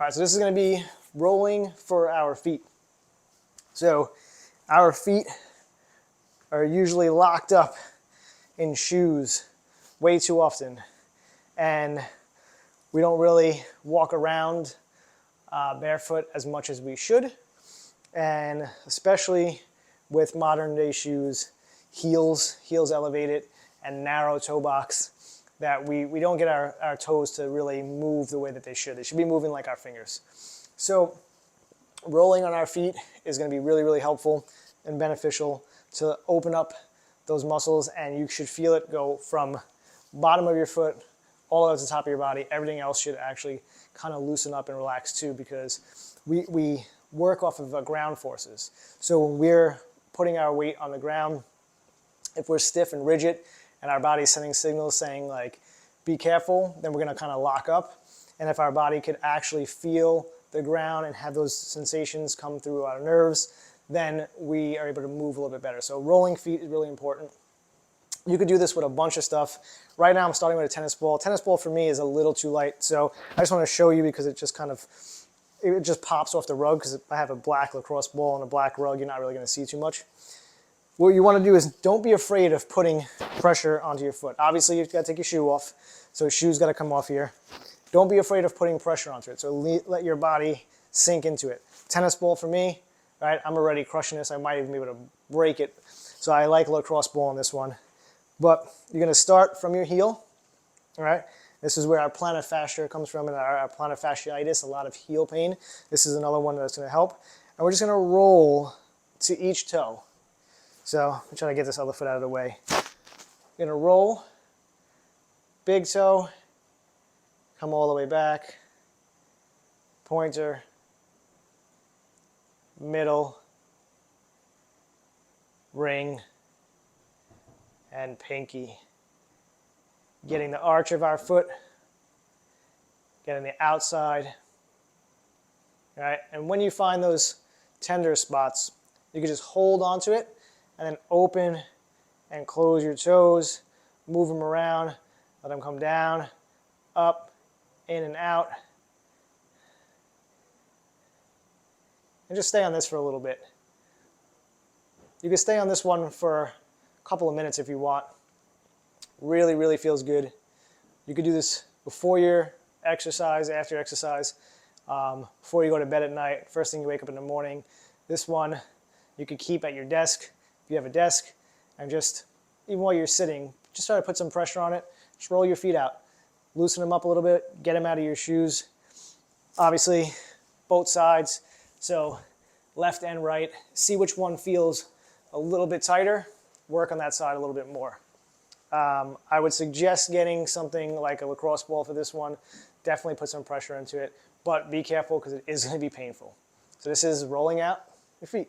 All right, so this is going to be rolling for our feet. So our feet are usually locked up in shoes way too often, and we don't really walk around barefoot as much as we should, and especially with modern day shoes, heels elevated, and narrow toe box, that we don't get our toes to really move the way that they should. They should be moving like our fingers. So rolling on our feet is going to be really, really helpful and beneficial to open up those muscles, and you should feel it go from bottom of your foot all the way to the top of your body. Everything else should actually kind of loosen up and relax too, because we work off of ground forces. So when we're putting our weight on the ground, if we're stiff and rigid and our body's sending signals saying like, be careful, then we're gonna kind of lock up. And if our body could actually feel the ground and have those sensations come through our nerves, then we are able to move a little bit better. So rolling feet is really important. You could do this with a bunch of stuff. Right now I'm starting with a tennis ball. Tennis ball for me is a little too light, so I just want to show you because it just kind of, it just pops off the rug, because I have a black lacrosse ball and a black rug, you're not really going to see too much. What you want to do is don't be afraid of putting pressure onto your foot. Obviously you've got to take your shoe off, so shoe's got to come off here. Don't be afraid of putting pressure onto it, so let your body sink into it. Tennis ball for me, right, I'm already crushing this. I might even be able to break it, so I like lacrosse ball in this one. But you're going to start from your heel, all right? This is where our plantar fascia comes from, and our plantar fasciitis, a lot of heel pain. This is another one that's going to help. And we're just going to roll to each toe. So I'm trying to get this other foot out of the way. You're going to roll, big toe, come all the way back, pointer, middle, ring, and pinky. Getting the arch of our foot, getting the outside. All right, and when you find those tender spots, you can just hold onto it and then open and close your toes, move them around, let them come down, up, in and out. And just stay on this for a little bit. You can stay on this one for a couple of minutes if you want. Really, really feels good. You could do this before your exercise, after your exercise, before you go to bed at night, first thing you wake up in the morning. This one you could keep at your desk if you have a desk, and just, even while you're sitting, just try to put some pressure on it. Just roll your feet out. Loosen them up a little bit, get them out of your shoes. Obviously, both sides, so left and right. See which one feels a little bit tighter. Work on that side a little bit more. I would suggest getting something like a lacrosse ball for this one. Definitely put some pressure into it, but be careful because it is going to be painful. So this is rolling out your feet.